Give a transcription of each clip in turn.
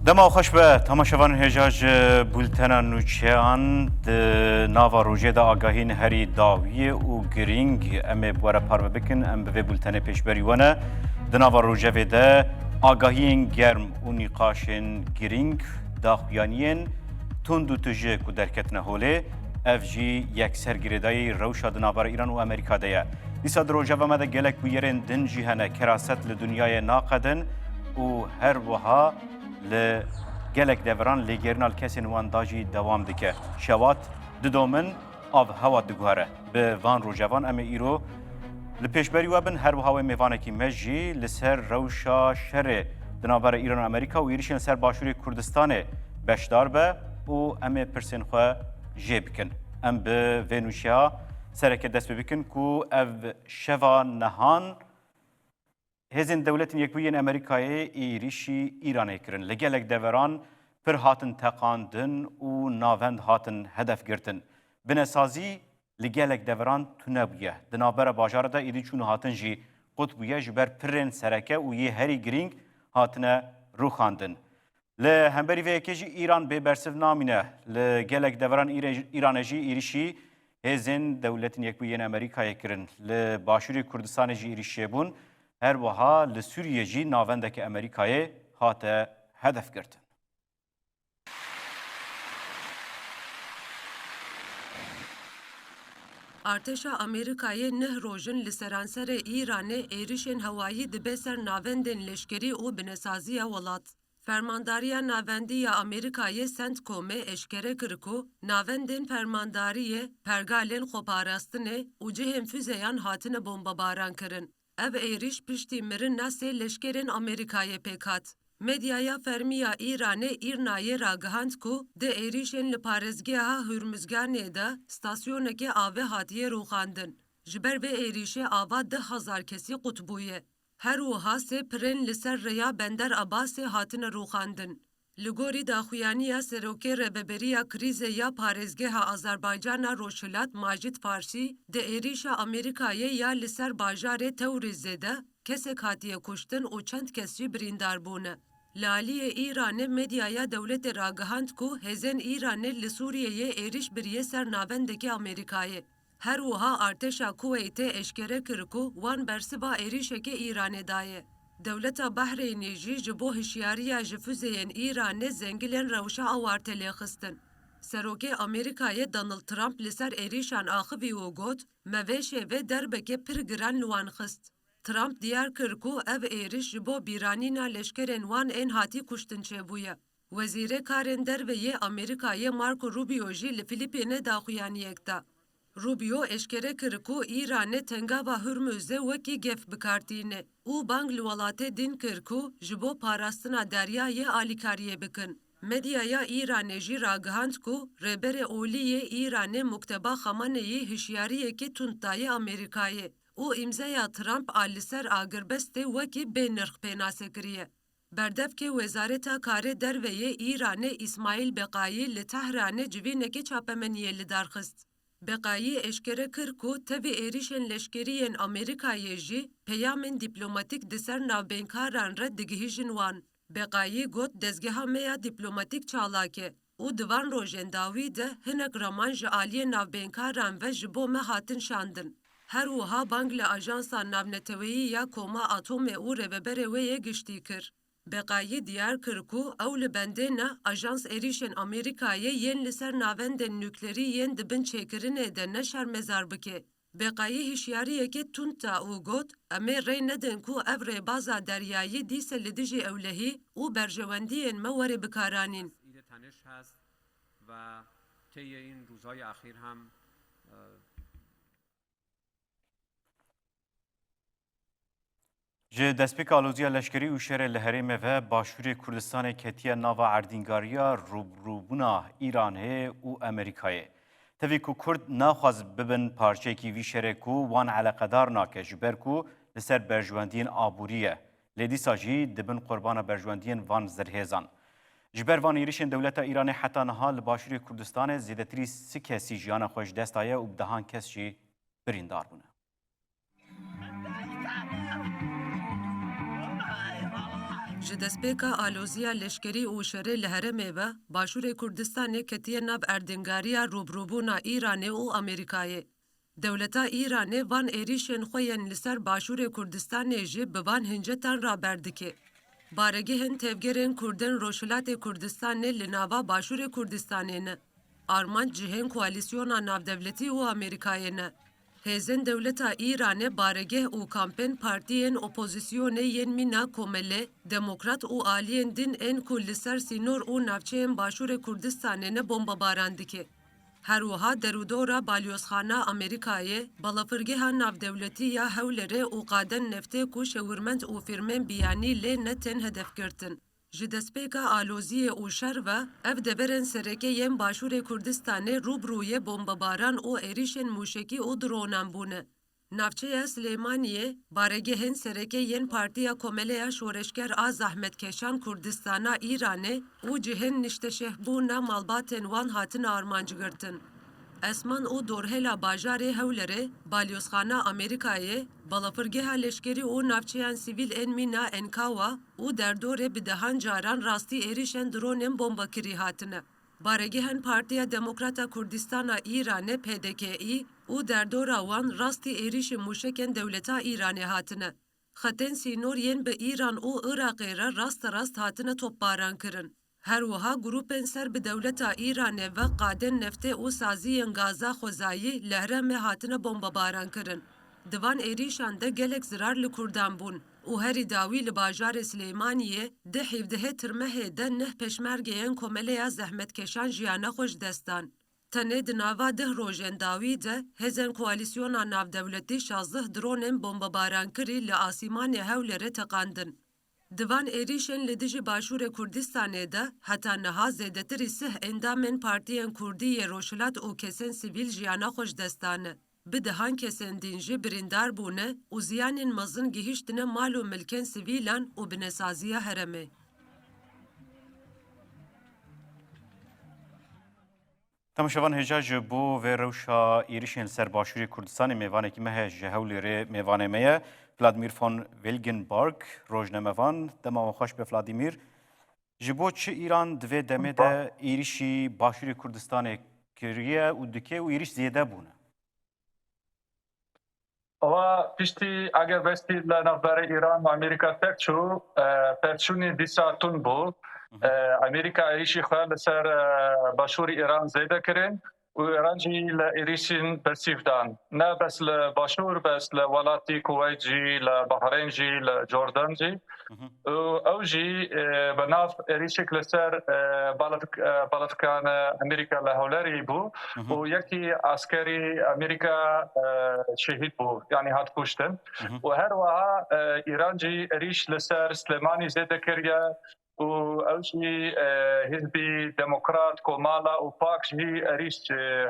دما خوش به تماشاوان هجاج بولتنا نوچیان ناوا روژه دا آگاهین هری داویه و گرینگ ام بواره پارو بکن ام به بولتنا پیش بریوانه دناوا روژه ویده آگاهین گرم و نیقاشین گرینگ داخویانین تند و تجه که درکت نهوله اف جی یک سرگیردای روشا دنابار ایران و امریکا دیا دیسا دروژه و مده گلک بیرین دن جیهنه کراست لدنیای ناقدن و هر وها لگلک دوران لگرنال کسی نوان داجی دوام دکه شوات ددومن آب هوا دگوهره به وان روژوان اما ایرو لپیشبری وابن هر وهاوی میوانکی مجی لسر روشا شر دنابر ایران و امریکا و ایریشن سر باشوری کردستان بشدار به و اما پرسین خواه جه بکن ام به وینوشیا سرکه دست بکن که او شوا نهان هزین دولتین یکوین امریکای ایریشی ایرانی کرن لگلک دوران پر هاتن تقاندن و ناوند هاتن هدف گرتن بنسازی لگلک دوران تونبیه دنابر باجار دا ایدی چون هاتن جی قطبیه جبر پرن سرکه و یه هری گرینگ هاتن رو خاندن لهمبری ویکی جی ایران به برسف نامینه لگلک دوران ایران جی ایریشی هزین دولتین یکوین امریکای کرن لباشوری کردستان جی ایریشی بون هر وها لسوریه جی ناوندک امریکای هات هدف گرتن. ارتشا امریکای نه روژن لسرانسر ایران ایریشن هوایی دبسر ناوندن لشکری و بنسازی ولات. فرمانداری ناوندی امریکای سنت کومه اشکره کرکو ناوندن فرمانداری پرگالین خوپاراستنه و جهم füzeyan hatine bombabaran kirin. Ev êriş piştî mirin nasê leşkerên Amerîkayê pêkat. Medyaya fermiya İranê îrnayê ragihand ku di êrişên li parêzgeha Hürmüzganê de stasyonekê avê hatiye rûxandin. Ji ber vê êrişê ava 10,000 kesî qutbûye. Her wiha sê pirên li ser rêya Bender Abbasê hatine rûxandin. Li gorî daxuyaniya Serokê Rêveberiya Krîzê ya Parêzgeha Azerbaycana Roşhilat Majid Farsî di êrişa Amerîkayê ya li ser bajarê Tewrîzê de kesek hatiye kuştin û çend kes jî birîndar bûne. Li aliyê Îranê medyaya dewletê ragihand ku hêzên Îranê li Sûriyeyê êriş biriye ser navendekî Amerîkayê. Her wiha artêşa Kuweytê eşkere kir ku wan bersiva êrişekê Îranê daye. Devleta Bahreynê jî ji bo hişyariya ji füzeyên Îranê zengilên rewşa awarte lêxistin. Serokê Amerîkayê Donald Trump li ser êrişan axivî û got, me vê şêvê derbekê pir giran li wan xist. Trump diyar kir ku ev êriş ji bo bîranîna leşkerên wan ên hatî kuştin çêbûye. Wezîrê Karên Derveyê Amerîkayê Marco Rubio jî li Filîpînê daxuyaniyek da. Rubio eşkere kir ku İranê tengava Hürmüzê wekî gef bikartîne û bang li welatê din kir ku ji bo parastina deryayê alîkariyê bikin. Medyaya İranê jî ragihand ku rêberê olîyê İranê Mukteba Xamaneyî hişyariyekî tund daye Amerîkayê û îmzaya Trump a li ser agirbestê wekî bênirx pênasê kiriye. Berdevkê Wezareta Karê Derveyê İranê İsmail Beqayî li Tehranê civînekê çapemeniyê li darxist. Beqayî eşkere kir ku tevî êrişên leşkeriyên Amerîkayê jî peyamên dîplomatîk di ser navbênkaran re digihîjin wan. Beqayî got dezgeha me ya dîplomatîk çalak e û di van rojên dawî de hinek raman ji aliyê navbênkaran ve ji bo me hatin şandin. Her wiha bang li Ajansa Navneteweyî ya Koma Atomê û rêveberê wê yê giştî kir. Beqayî diyar kir ku ew li bendê ne Ajans Êrişên Amerîkayê yên li ser navendên nüklerî yên dibin çêkirinê de ne şermezar bike. Beqayî hişyariyekê tund da û got em ê rê nedin ku ev rêbaza deryayî dîse li dijî ewlehî û berjewendiyên me were bikaranîn. جه دستپیک آلوزیا لشکری و شهر لهرمه و باشوری کردستان کتیه ناوا عردینگاریا روبروبونا ایرانه و امریکایه. تاوی که کرد ناخواز ببن پارچه کی وی شهر کو وان علاقدار ناکه جبر کو لسر برجواندین آبوریه. لیدی ساجی دبن قربان برجواندین وان زرهزان. جبر وان ایریشن دولت ایران حتی نها لباشوری کردستان زیدتری سی کسی جیان خوش دستایه و بدهان کس جی بریندار بونه. ji destpêka aloziya leşkerî û şerê li herêmê ve Başûrê Kurdistanê ketiye nav erdêngariya rûbrûbûna Îranê û Amerîkayê. Dewleta Îranê van êrişên xwe yên li ser Başûrê Kurdistanê jî bi van hincetan raberdike. Baregehên tevgerên Kurdên Rojhilatê Kurdistanê li nava Başûrê Kurdistanê ne. Armanc cihên koalîsyona navdewletî û Amerîkayê ne. Hêzên Dewleta Îranê baregeh û kampên partiyên opozisyonê yên mîna Komelê, Demokrat û aliyên din ên ku li ser sînor û navçeyên Başûrê Kurdistanê ne bombebaran dike. Her wiha derûdora balyozxana Amerîkayê, balafirgeha navdewletî ya Hewlêrê û qaden neftê ku şewirmend û fîrmên biyanî lê ne tên hedefgirtin. Ji destpêka aloziyê û şer ve ev deverên sereke yên Başûrê Kurdistanê rûbrûyê bombebaran û êrişên mûşekî û dronan bûne. Navçeya Silêmaniyê, baregehên sereke yên Partiya Komeleya Şoreşger a Zahmetkeşan Kurdistana Îranê û cihên nişteşehbûna malbatên wan hatine armancgirtin. Esman û dorhela bajarê Hewlêrê, balyozxana Amerîkayê, balafirgeha leşkerî û navçeyan sivîl ên mîna Enkawa û derdorê bi dehan caran rastî êrişên dronên bombakirî hatine. Baregehên Partiya Demokrata Kurdistana Îranê PDKî û derdora wan rastî êrişê mûşekên Dewleta Îranê hatine. Xetên sînor yên bi Îran û Iraqê re rast hatine topbaran kirin. Her wiha grûpên ser bi Dewleta Îranê ve qadên neftê û saziyên gaza xwezayî li herêmê hatine bombebaran kirin. Di van êrîşan de gelek zirar li Kurdan bûn û herî dawî li bajarê Silêmaniyê di hevdehê tirmehê de neh peşmergeyên Komeleya Zehmetkeşan jiyana xwe ji destan. Tenê di nava dih rojên dawî de hêzên koalîsyona navdewletî 16 dronên bombebaran kirî li asîmanê Hewlêrê teqandin. Di van êrişên li dijî Başûrê Kurdistanê de heta niha zêdetirî sih endamên partiyên Kurdî Rojhilat û kesên sivîl jiyana xwe ji destan e. Bi dehan kesên din jî birîndar bûne û ziyanên mezin gihîştine mal û milkên sivîlan û binesaziya herêmê. Temaşevan hêja ji bo vê rewşa êrişên li ser Başûrê Kurdistanê mêvanekî me heye ji Hewlêrê mêvanê me ye. Vladimir von Wilgenberg, rojnamevan, dema wan xweş be Vladimir. Ji bo çi Îran divê demê de êrişî Başûrê Kurdistanê kiriye û dike û êriş zêde bûne? Ava piştî eger westî li navberê Îran û Amerîka tek çû, pevçûnê dîsa tund bû. Amerîka êrişî xwe li ser Başûrê Îran zêde kirin û Îran jî li êrişên bersîv dan. Ne bes li Başûr, bes li welatî Kuweyt jî, li Bahreyn jî, li Jordan jî. Ew jî bi nav êrişek li ser balafikan Amerîka li Hewlêrê bû û yekî askerî Amerîka şehîd bû, yanî hat kuştin. û her wiha Îran jî êriş li ser Silêmanî zêde kiriye û ew jî Hizbî Demokrat, Komala û Pak jî êriş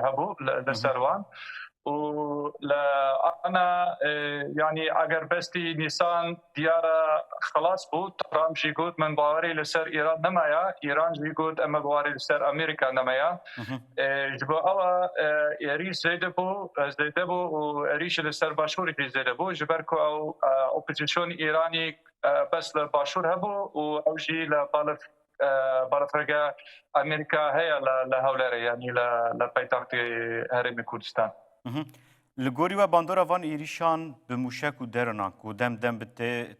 hebû li ser wan. û li ana yanî eger bestî Nîsan diyara xelas bû, Trump jî got min bawerî li ser Îran nemaya, Îran jî got em bawerî li ser Amerîka nemaya. Ji bo ewa êrîş zêde bû û êrîşê li ser Başûrê jî zêde bû ji ber ku ew opozisyonê Îranî bes li Başûr hebû û ew jî li balafirgeha Amerîka heye li Hewlêrê, yanî li paytextê Herêmê Kurdistan. Li gorî we bandora van êrîşan bi mûşek û dernan ku dem bi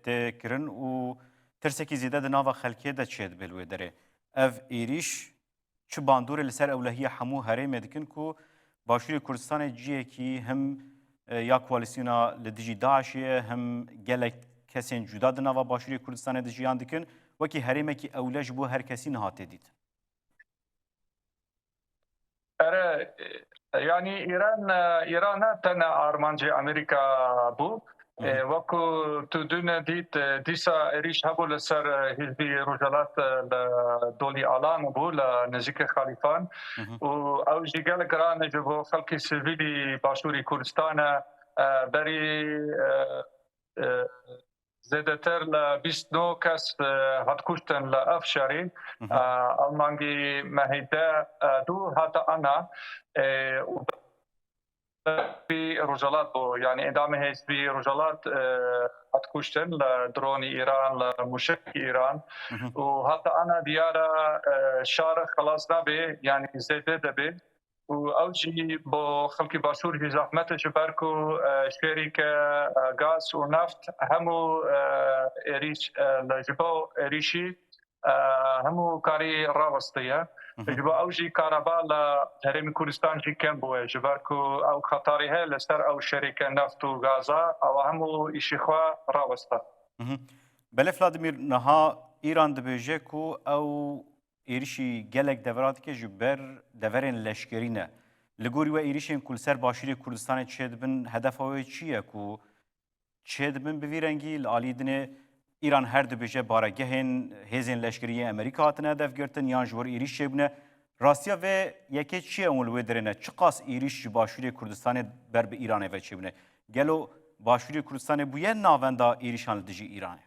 tê kirin û tirsekî zêde di nava xelkê de çê dibe li wê derê. Ev êrîş çi bandorê li ser ewlehiya hemû herêmê dikin ku Başûrê Kurdistanê ciyekî hem ya koalîsyona li dijî Daişê hem gelek kesên cuda di nava Başûrê Kurdistanê de jiyan dikin, wekî herêmekî ewle ji bo her kesî nihate dîtin. Yani İran ne tane armancı Amerika bu. Vaku tu dün dit disa eriş habul ser hizbi rojalat doli alan bu la nezik Khalifan. U ew jî gelek rane ji bo xelkê sivîlî Başûrê Kurdistanê berî زیادتر ل 29 کس هات کشتن ل افشاری آلمانگی مهیده دو هات آنا في رجالات بو يعني ادامه هيك في رجالات هتكوشتن لدرون ايران لمشك ايران وحتى انا ديارة شارع خلاص نبي يعني زيادة دبي واوجي بو خلقي باشور في زحمته جباركو شركه غاز ونفط همو اريش لجبو اريشي همو كاري راوستيه جبو اوجي كهرباء لهرم كردستان جي كم بو جباركو او خطاري هي لسر او شركه نفط وغازا او همو اشيخوا راوستا بله فلادیمیر نها ایران دبیجه کو او ایریشی گلک دورات که جبر دورین لشکرینه لگوری و ایریشین کل سر باشیری کردستان چید بن هدف هایی چیه کو چید بن بویرنگی لالیدنه ایران هر دبیجه بارگهن هزین لشکری امریکا هاتن هدف گرتن یان جور ایریش چیبنه راستیا و یکی چیه اون لودرنه چقاس ایریش باشیری کردستان بر به ایران و چیبنه گلو باشیری کردستان بویه ناوندا ایریشان لدجی ایرانه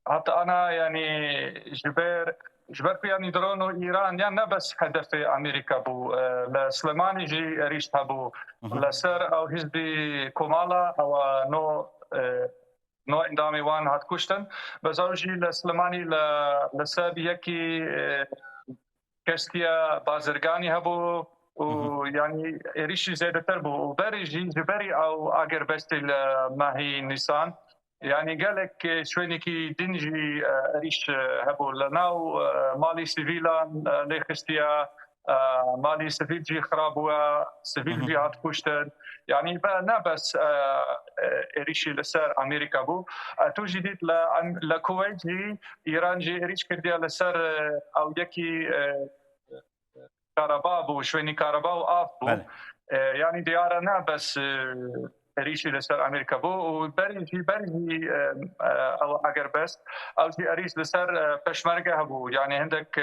حتى انا يعني جبر يعني درونو ايران يعني بس هدف امريكا بو لسليماني جي ريشتا بو لسر او حزبي كومالا او نو اندامي وان هات كوشتن بس اوجي لسليماني لسابي يكي كستيا بازرگاني هبو ويعني ريشي زيادة تربو وبرجي جبري او اگر بستي ماهي نيسان يعني قالك شوينكي دنجي ريش هبو لناو مالي سيفيلا ليخستيا مالي سيفيل جي خرابوا سيفيل جي هات كوشتر يعني بقى بس ريشي لسر امريكا بو تو جديد لكويت جي ايران جي ريش كرديا لسر او يكي كهرباء بو شويني كهرباء وآف بو يعني ديارنا بس ريشي لسر امريكا بو وبرجي او اگر بس او جي اريش لسر پشمرگه هبو يعني عندك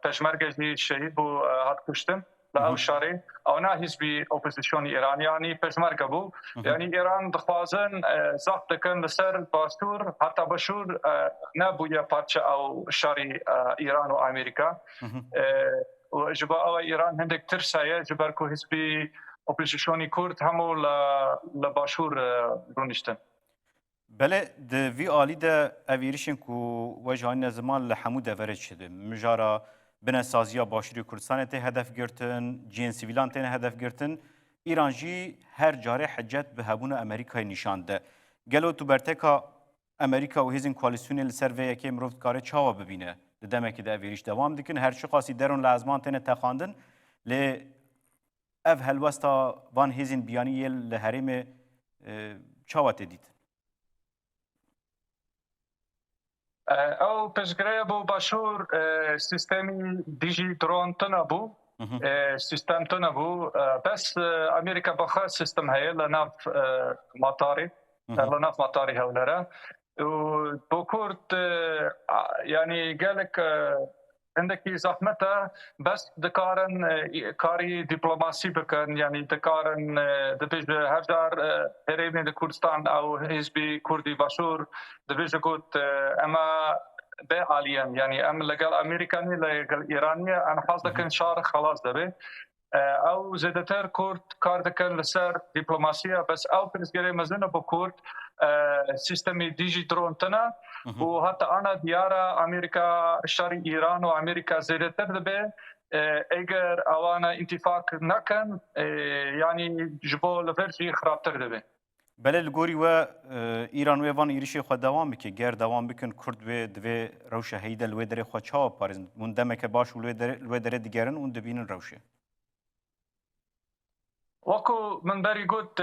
پشمرگه جي شهيد بو هات كشتن لا شاري او نا حزبي اوبوزيشن ايران يعني پشمرگه بو يعني ايران دخوازن ضبط كن لسر باستور حتى بشور نابويا باتشا او شاري ايران وامريكا وجبا ايران عندك ترسايه جبركو حزبي اپوزیسیونی کرد همو لباشور رونشتن. بله دوی آلی ده اویریشن کو وجهان زمان لحمو دورت شده مجارا بنسازیا باشوری کردستان ته هدف گرتن جین سیویلان ته هدف گرتن ایرانجی هر جاره حجت به هبون امریکای نشان ده گلو تو برتکا امریکا و هزین کوالیسیون لسر و یکی مروفت کاره چاوا ببینه دمکی ده اویریش دوام دکن هر چی قاسی درون لازمان ته تخاندن ل اف هلوستا وان هزین بیانیه لحریم چاوات دید او پشگره بو باشور سیستمی دیجی درون تنبو سیستم تنبو بس امریکا بخار سیستم هایی لناف مطاری هولره و بو کرد يعني قالك عندك زحمته بس دكارن كاري دبلوماسي بكن يعني دكارن دبيج هجار هريمي كردستان او حزبي كردي باشور دبيج قلت اما بعاليا يعني ام لقال امريكاني لقال ايراني انا حاصل شهر خلاص دبي او زيادتر كرد كاردكن لسر دبلوماسيه بس او برزجري مزنه بكرد سيستمي ديجي درون تنا وحتى انا ديارة امريكا شرق ايران وامريكا زيادتر دبي اگر اوانا انتفاق نكن يعني جبو لفرجي خرابتر دبي بله الگوری و ایران و وان ایریشی خود دوام بکن گر دوام بکن کرد و دوی روشه هیده لوی داره خود چاو پارزن مندمه که باش لوی داره دیگرن اون دبینن روشه وكو من بري قلت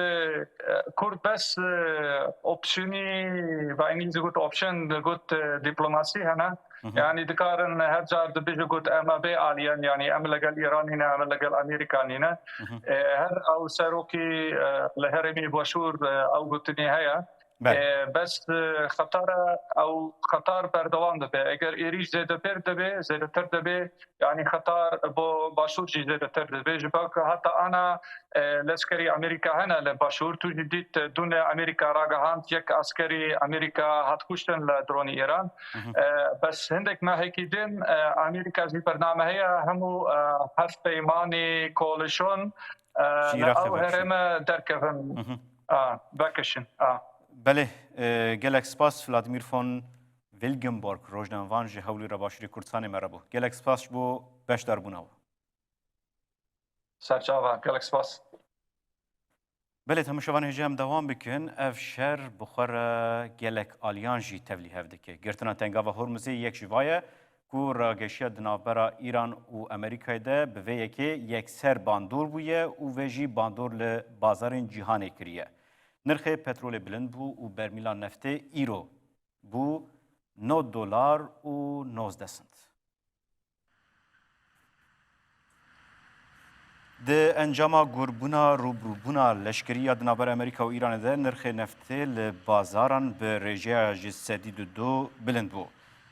كرد بس اوبشني بانجليزي قلت اوبشن قلت دبلوماسي هنا يعني دكارن هرجار دبيجو قلت اما بي عاليا يعني ام لقال ايرانينا ام لقال امريكانينا هر او ساروكي لهرمي باشور او قلت نهايه بس خطر او خطر بردوام دبه اگر ایریش زیاده پر دبه زیاده تر دبه یعنی خطر با باشور جی زیاده تر دبه جبا که حتی انا لشکری امریکا هنه لباشور تو جدید دون امریکا راگهاند یک عسکری امریکا هات کشتن لدرونی ایران بس هندک ما هيك دين امريكا زي برنامج هي همو هف پیمانی کولیشن او هرم درکفن بکشن بله گلک سپاس ولادیمیر فون ویلگنبورگ روزنامه‌وان جه هولی را باشوری کردستان مربو گلک سپاس بو بش در بوناو سرچاوا گلک سپاس بله تماشاوان هجی هم دوام بکن اف شر بخور گلک آلیانجی تبلی هفدکه گرتنا تنگا و هرمزی یک جوایه کو راگشیا دنابرا ایران و امریکای ده به یکی یک سر باندور بویه و ویجی باندور ل بازار جهانی کریه نرخ پترول بلند بو و برمیلا نفت ایرو بو $9 و 19 سنت. د انجام گربونا روبروبونا لشکری دنابر امریکا و ایران ده نرخ نفت ل بازاران به رژه جسدی دو بلند بو.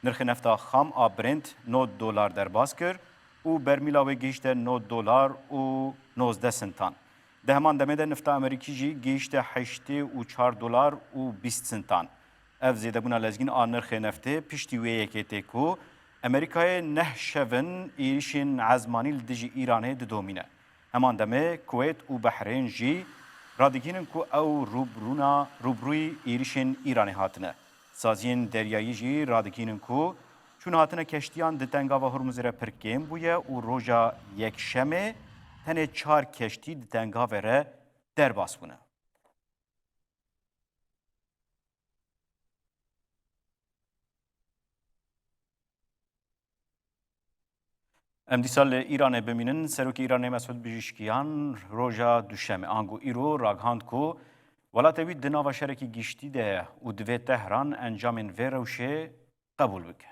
نرخ نفت خام آبرنت $9 در باز کرد و برمیلا و گیشت $9 و 19 سنتان. ده همان دمه ده نفت امریکی جی گیشت $8 و 20 سنتان. اف زیده بونا لزگین آن نرخ نفت پشتی وی یکیتی کو امریکای نه شون ایریشین عزمانی لدجی ایرانه ده دومینه. همان دمه کویت و بحرین جی رادگینن کو او روبروی ایریشین ایرانه هاتنه. سازین دریایی جی رادگینن کو چون هاتنه کشتیان ده تنگا و هرمز را پرکیم بویه و روژا یک شمه تنه 4 کشتی ده تنگا و را در باس بونه. ام دیسال ایران ببینن سروک ایران مسعود بجیشکیان روژا دوشمه آنگو ایرو راگهاند کو ولاتوی دناوا شرکی گشتی ده و دوی تهران انجام ویروشه قبول بکه.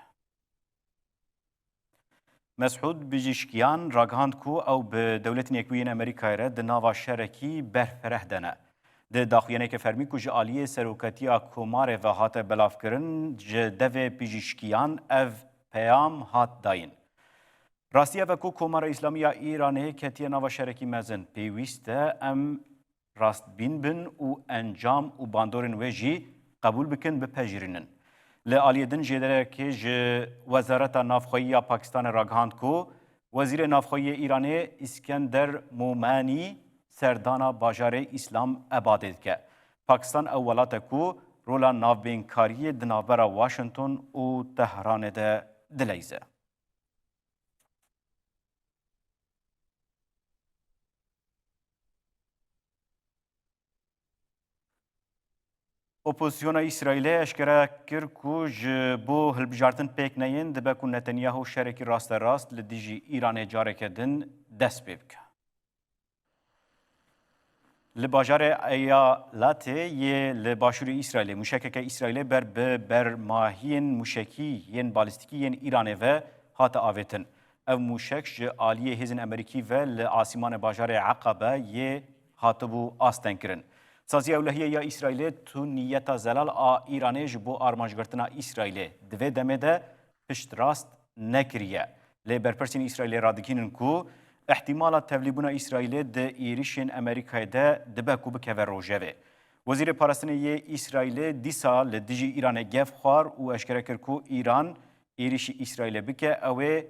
مسعود بجیشکیان راگهاند کو او به دولت نیکوین امریکای را دناوا شرکی برفره دنه. ده داخویانه که فرمی کج آلیه سروکتیا کومار و هات بلاف کرن جدوی بجیشکیان او پیام هات داین. راستیه و کو کومار اسلامی ایرانه کتیه نوا شرکی مزن پیوسته ام راست بین بن و انجام و باندورن وجی قبول بکن بپجرینن. لعالیه دن جدره که وزارت نافخویی پاکستان راگهاند کو وزیر نافخویی ایرانه اسکندر مومانی سردانا باجار اسلام ابادید که پاکستان اولات کو رولا نافبینکاری دنابرا واشنطن و تهران ده دلیزه. اپوزیسیون اسرائیل اشکره کرد که بو هلبجارتن پیک نین دبه که نتانیاهو شرکی راست لدیجی ایران جاره کردن دست بیبکه. لباجار ایالات یه لباشور اسرائیل مشکک اسرائیل بر ماهین مشکی ین بالستیکی ین ایرانه و هات آویتن. او مشک جه آلیه هزین امریکی و لآسیمان باجار عقبه یه هاتبو آستن کرن. سازی اولهیه یا اسرائیل تو نیتا زلال ایرانه جبو آرمانجگرتنا اسرائیل دوی دمه ده پشت راست نکریه. لی برپرسین اسرائیل رادکینن کو احتمالا تولیبونا اسرائیل ده ایریشین امریکای ده دبکو بکوه روژه. وزیر پارستانی اسرائیل دیسا لدیجی ایران گف خوار و اشکره کرد کو ایران ایریشی اسرائیل بکه اوه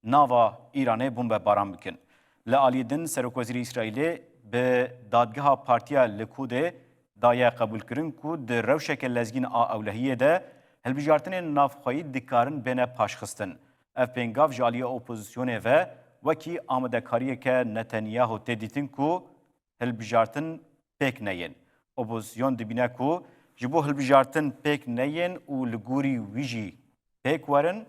ناوا ایرانه بومبه باران بکن. لعالی دن سرک وزیر اسرائیل به دادگاه پارتیا لکود دایه قبول کرن کو در روشک لزگین اولهیه ده هلبجارتن نافخوایی دکارن بین پاشخستن. اف پنگاف جالی اپوزیسیونه و وکی آمده کاریه که نتانیاهو تدیتن کو هلبجارتن پیک نین. اپوزیسیون دبینه کو جبو هلبجارتن پیک نین و لگوری ویجی پیک ورن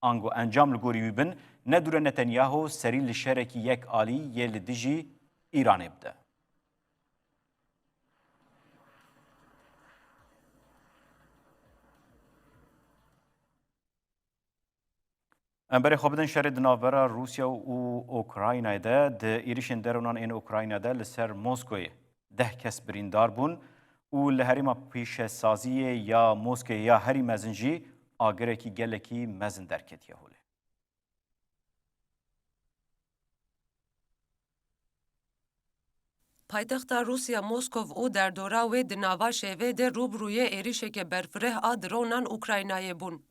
آنگو انجام لگوری ویبن ندور نتانیاهو سری لشرکی یک آلی یه لدیجی ایران بده. امبری خوابدن شهر دناورا روسیا و اوکراین ده ایریشن درونان این اوکراین ده لسر موسکوی 10 کس بریندار بون û li herêma pêşesaziyê ya Moskê ya herî mezin jî agirekî gelekî mezin derketiye holê. Paytexta Rusya Moskov û derdora wê di nava şevê de rûbrûyê êrişeke berfireh a dronan Ukraynayê bûn.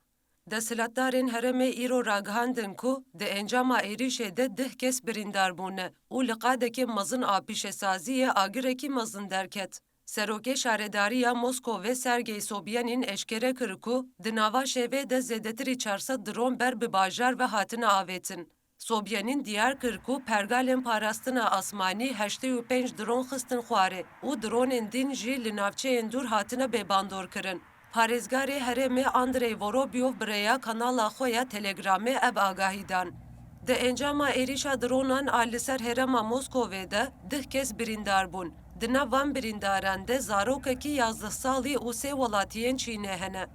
Desthilatdarên herêmê îro ragihandin ku di encama êrişê de 10 kes birîndar bûne û li qadekê mezin a pêşesaziyê agirekî mezin derket. Serokê Şaredariya Moskovê Sergey Sobyanîn eşkere kir ku di nava şevê de zêdetirî 400 dron ber bi bajar ve hatine avêtin. Sobyanîn diyar kir ku pergalên parastina asmanî 85 dron xistin xwarê û dronên din jî li navçeyên dûr hatine bêbandorkirin. Parêzgarê herêmê Andrey Vorobyov birêya kanala xwe ya Telegramê ev agahî dan. Di encama êrişa dronan a li ser herêma Moskovê de 10 kes birîndar bûn. Di nav van birîndaran de zarokekî 11 salî û 3 welatiyên Çînê hene.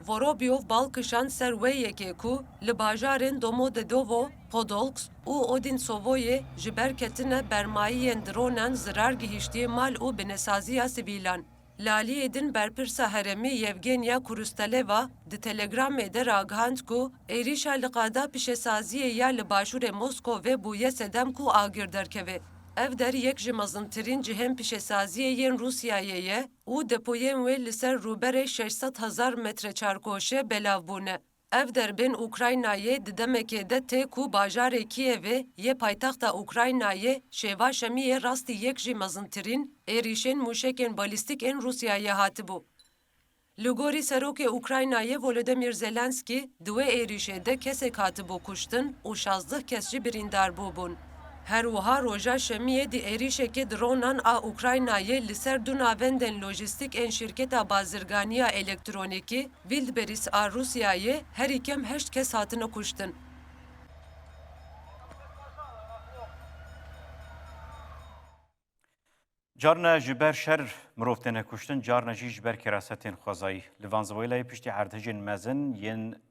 Vorobyov balkişan ser wê yekê ku li bajarên Domodedovo, Podolsk û Odinsovoyê ji ber ketine bermayiyên dronan zirar gihîştiye mal û binesaziya sivîlan. Laliyê din berpirsa herêmî Yevgenya Kurusteleva di Telegramê de ragihand ku êrişa li qada pişesaziyê ya li başûrê Moskovê bûye sedem ku agir derkeve. Ev der yek ji mezintirîn cihên pişesaziyê yên Rusyayê ye û depoyên wê li ser rûberê 600,000 metre çarkoşe belav bûne. Ev derbên Ukraynayê di demekê de tê ku bajarê Kievê yê paytexta Ukraynayê şêva şemiyê rastî yek jî mezintirîn êrişên mûşekên balîstîk ên Rusyayê hatibû. Li gorî serokê Ukraynayê Volodymyr Zelenskî di wê êrişê de kesek hatibû kuştin û 16 kes jî birîndar bûbûn. Her wiha roja şemiyê di êrişekê dronan a Ukraynayê li ser du navendên lojîstîk ên şîrketa bazirganiya elektronîkî Wildberries a Rusyayê herî kem 8 kes hatine kuştin. Carna ji ber şer mirov têne kuştin, carna jî ji ber kerasetên xwezayî. Li Venezuelayê piştî erdhejên mezin yên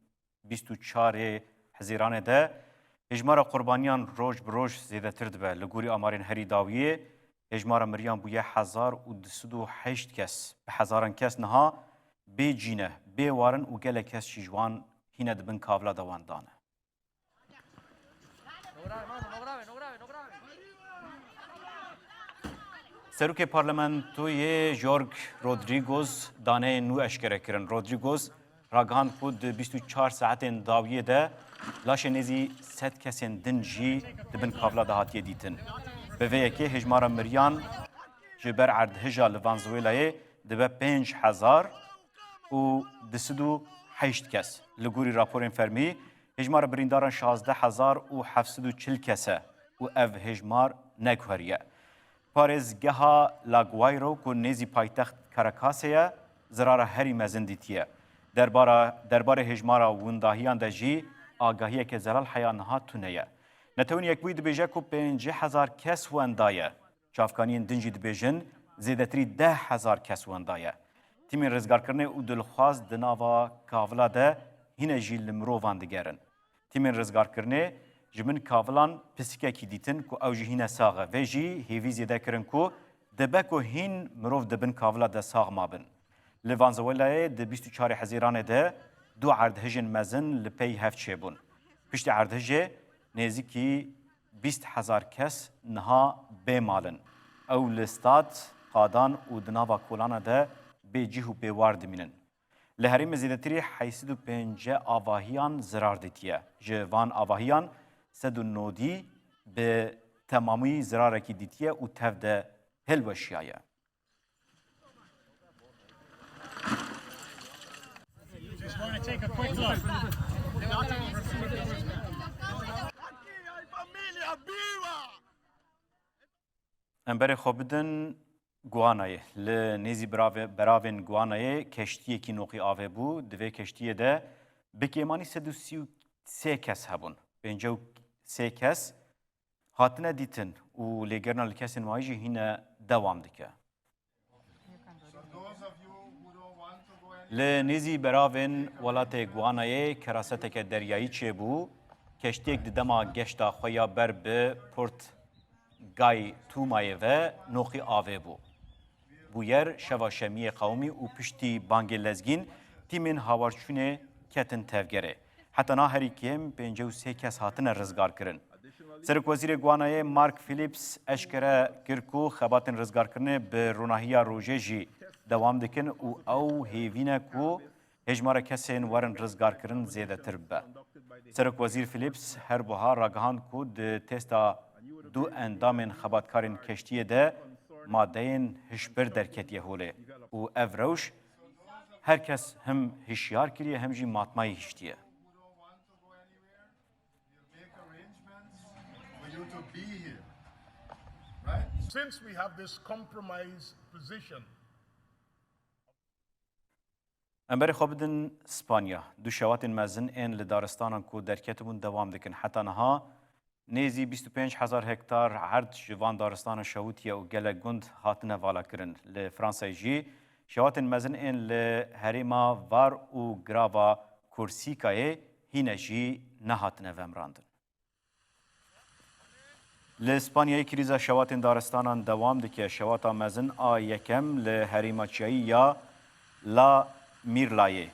24 Hezîranê de hejmara qurbaniyan roj bi roj zêdetir dibe. Li gorî amarên herî dawiyê hejmara miriyan bûye 1208 kes. Bi hezaran kes niha bê cîne, bê warin û gelek kes jî ji wan hîne dibin kavla de wan dane. Serokê Parlamentoyê Jorge Rodriguez daneyên nû eşkere kirin. Rodriguez ragihand ku di 24 saetên dawiyê de laşê nêzî 100 kesên din jî dibin kavla de hatiye dîtin. Bi vê yekê hejmara miriyan ji ber erdhêja li Venezuelayê dibe 5000 û 208 kes. Li gorî raporên fermî hejmara birîndaran 16740 kes e û ev hejmar neguheriye. Parêzgeha La Guairo ku nêzî paytext Caracasê ye zirara herî mezin dîtiye. Derbarê hejmara windahiyan de jî agahiyeke zelal heya niha tune ye. Netewîn Yekbûyî dibêje ku 5000 kes wenda ye. Çavkaniyên din jî dibêjin zêdetirî 10,000 kes wenda ye. Tîmên rizgarkirinê û dilxwaz di nava kavila de hîne jî li mirovan digerin. Tîmên rizgarkirinê ji min kavilan pisikekî dîtin ku ew jî hîne sax e. Vê jî hêvî zêde kirin ku dibe ku hîn mirov dibin kavila de sax mabin. Li Venezuelayê di 24 Hezîranê de du erdhejên mezin li pey hev çêbûn. Piştî erdhejê nêzîkî 20,000 kes niha bê malin. Ew li stad, qadan û di nava kolana de bêcih û bêwar dimînin. Li herêmê zêdetirî 85 avahiyan zirar dîtiye. Ji van avahiyan 190 bi temamî zirarekî dîtiye û tev de hilweşiyaye. Emberê xwe bidin Guanayê. Li nêzî beravên Guanayê keştiyekî noqî avê bû. Di vê keştiyê de bi kêmanî 133 kes hebûn. 53 kes hatine dîtin û lêgerina li kesên wayî jî hîne dewam dike. Li nêzî beravên welatê Guanayê keraseteke deryayî çêbû. Keştiyek di dema geşta xwe ya ber bi Port Gay Tumayê ve noqî avê bû. بویر شوا شمی قومی و پشتی بانگ لزگین تیمین هاورچونه کتن تفگره. حتی نه هری کم 53 کس هاتن رزگار کرن. سرک وزیر گوانای مارک فیلیپس اشکره کرکو خباتن رزگار کرنه به روناهیا روژه جی دوام دکن او هیوینه کو هجمار کسین ورن رزگار کرن زیده تربه. سرک وزیر فیلیپس هر بها راگهان کو ده تستا دو اندامن خباتکارن کشتیه ده مادهین هشبر درکتیه هوله و افروش هر کس هم هشیار کریه هم جی ماتمایی هشتیه. To be here, right? Since we have this compromise position. امبر خوابدن اسپانیا دو شوات مزن ان لدارستان کو درکتبون دوام دکن حتی نها نیزی 25,000 هکتار عرض جوان دارستان شوتیا و گله گند هاتنه والا کرن لفرانسای جی شوات مزن ان لهریما وار و گراوا کورسیکای هینه جی نهاتنه ومراندن. لإسبانيا كريزا شوات دارستان دوام دكي شواتا مزن يكم لهريما تشاي يا لا ميرلاي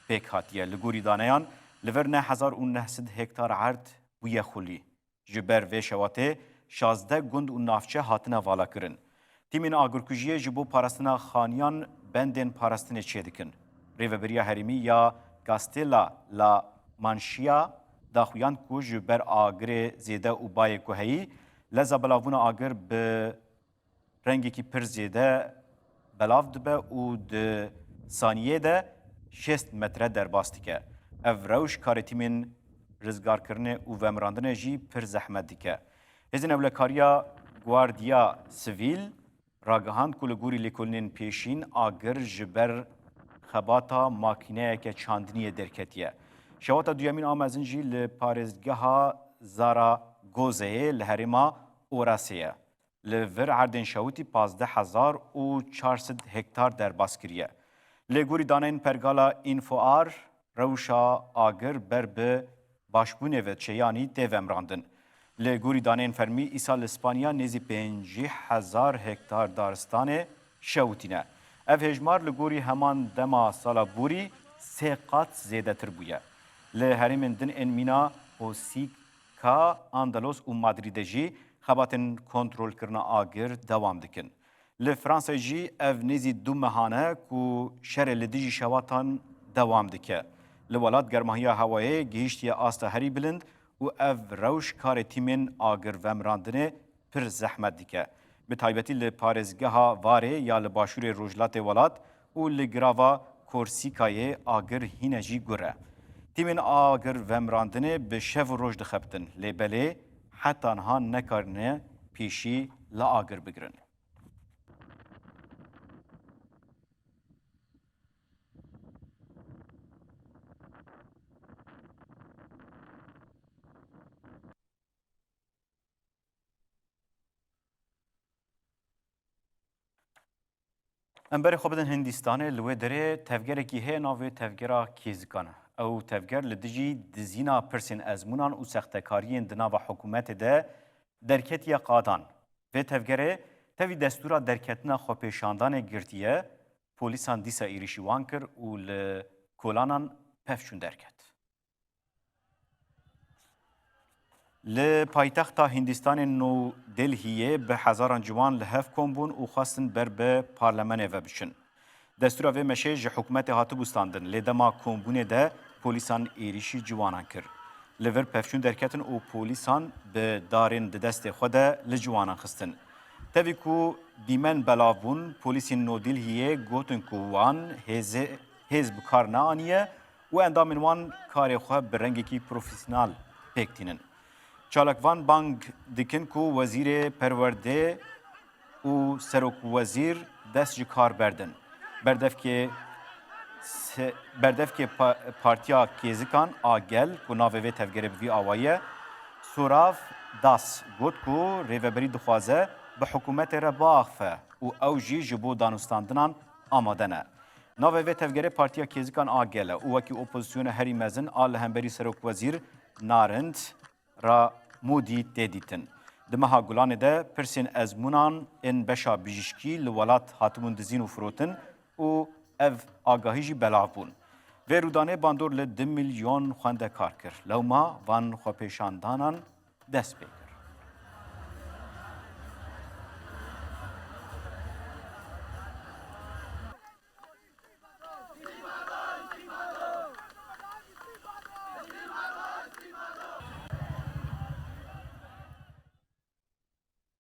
بيك هاتيه لغوري دانيان لورنه 1900 هكتار عرض ويا خولي جبر في شواته 16 گند و نافچه هاتنه والا کرن. تیمین آگرکوژیه جبو پارستنا خانیان بندن پارستنه چه دکن. ریوبریا هریمی یا گاستیلا لا مانشیا داخویان کو جبر آگر زیده و بای کوهی لذا بلاوون آگر به رنگی که پر زیده بلاو دبه و ده ثانیه ده 6 متر در باستی که او روش کار تیمین رزگار کرنه و ومراندنه جی پر زحمت دیکه. هزین اولکاریا گواردیا سویل راگهاند کلگوری لیکولنین پیشین آگر جبر خباتا ماکینه که چاندنی درکتیه. شواتا دویمین آمازن جی لپارزگاه زارا گوزه لهریما اوراسیه. لور عردن شوتی 15,400 هکتار در باسکریه. لگوری دانین پرگالا اینفوار روشا آگر بر به باشبونه و چیانی دیوم راندن. لگوری دانین فرمی ایسال اسپانیا نیزی 50,000 هکتار دارستان شوتینه. اف هجمار لگوری همان دما سالا بوری 3 قات زیده تر بویه. لهرمن دن ان مینا اوسیکا اندلس و مادرید جی خباتن کنترل کرنا آگر دوام دکن. لفرانسا جی اف نیزی دو مهانه کو شر لدیجی شواتان دوام دکه. لولاد گرماهی هوایی گیشتی آستا هری بلند و اف روش کار تیمین آگر ومراندنه پر زحمت دکه. به تایبتی لپارزگاه واره یا لباشور روجلات ولاد و لگراوا کورسیکای آگر هینجی گره. تیمین آگر ومراندنه به شف و روش دخبتن لیبله حتی انها نکارنه پیشی لا آگر بگرن. امبر خوبدن هندستانه لوی دره تفگر کی هی ناوی تفگرا کیزگانه. او تفگر لدیجی دزینا پرسین ازمونان و سختکاریین دنا و حکومت ده درکتیا قادان. و تفگره تفی دستورا درکتنا خوپیشاندان گرتیه پولیسان دیسا ایریشیوان کر و لکولانان پفشون درکت. لپایتخت هندستان نو دلهیه به هزاران جوان لحف کن و خواستن بر به پارلمان و بشن. دستور و مشه حکومت هاتو بستاندن لدما کمبونه ده پولیسان ایریشی جوانان کر. لور پفشون درکتن و پولیسان به دارین دست خود لجوانان خستن. تاوی کو دیمن بلاوون پولیسین نو دلهیه گوتن کوان هزب کار نانیه و اندامن وان کار خواه برنگی کی پروفیسنال پکتینن. چالکوان بانگ دکن کو وزیر پرورده و سروک وزیر دست کار بردن. بردف که پارتیا کیزکان آگل کو ناوه تفگره بوی آوایه سوراف داس گوت کو ریوبری دخوازه به حکومت را باخفه و او جی جبو دانستاندنان آمادنه. ناوه تفگره پارتیا کیزکان آگله و وکی اپوزیسیون هری مزن آل همبری سروک وزیر نارند را مودی دیدیتن. دمها گلانه ده پرسین ازمونان ان بشا بیجشکی لولات هاتمون دزین و فروتن و اف آگاهی جی بلاو بون. و رودانه باندور ل 2 میلیون خوانده کار کر. لوما وان خوپیشاندانان دست بکر.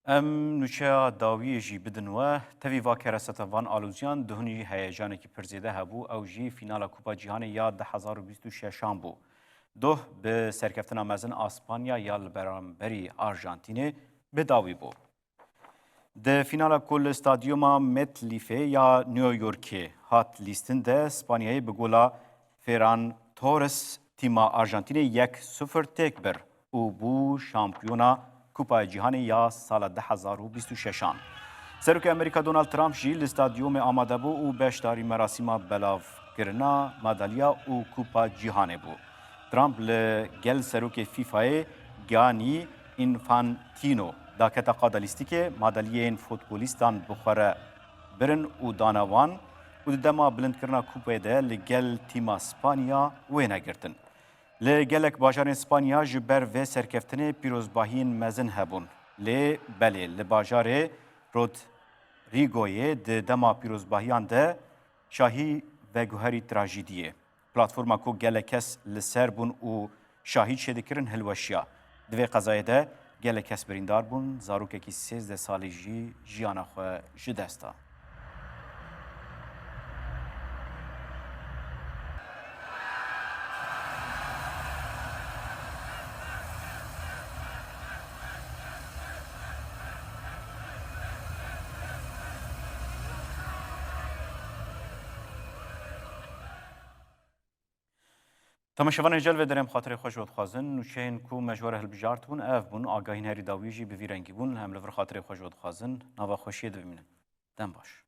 ام نوچه داوی جی بدن و توی واکر ستوان آلوزیان دهنی هیجانی که پرزیده هبو او جی فینال کوپا جهانی یا 2026 بو. دوه به سرکفتن مزن اسپانیا یا برانبری آرژانتین به داوی بو. ده فینال کل استادیوم متلیفه یا نیویورکی هات لیستن ده اسپانیایی به گولا فران تورس تیما آرژانتین 1-0 تک بر او بو شامپیونا کوپای جهانی یا سال 2026. سروک امریکا دونالد ترامپ جی استادیوم آماده بو او بشداری مراسم بلاف کرنا مدالیا او کوپا جهانی بو. ترامپ لگل سروک فیفای گانی اینفانتینو داکتا قادلیستی که مدالیین فوتبولیستان بخوره برن او دانوان و دما بلند کرنا کوپای ده لگل تیم اسپانیا وینا گرتن. لگلک باجار اسپانیا جبر و سرکفتن پیروزباهین مزن هبون. لی بله لباجار رودریگوی ده دما پیروزباهیان ده شاهی و گوهری تراژیدیه. پلاتفورما کو گلکس لسر بون و شاهید شدکرن هلوشیا. دوی قضایه ده گلکس بریندار بون زاروکه کی 13 سالی جی جیانا خو جدستا. تماشاوان جلوه درم خاطر خوش و خوازن نوچین کو مجوره هلبجارت بون اف بون آگاهین هری داویجی به ویرنگی بون هم لور خاطر خوش و خوازن نوا خوشیه دویمینن دم باش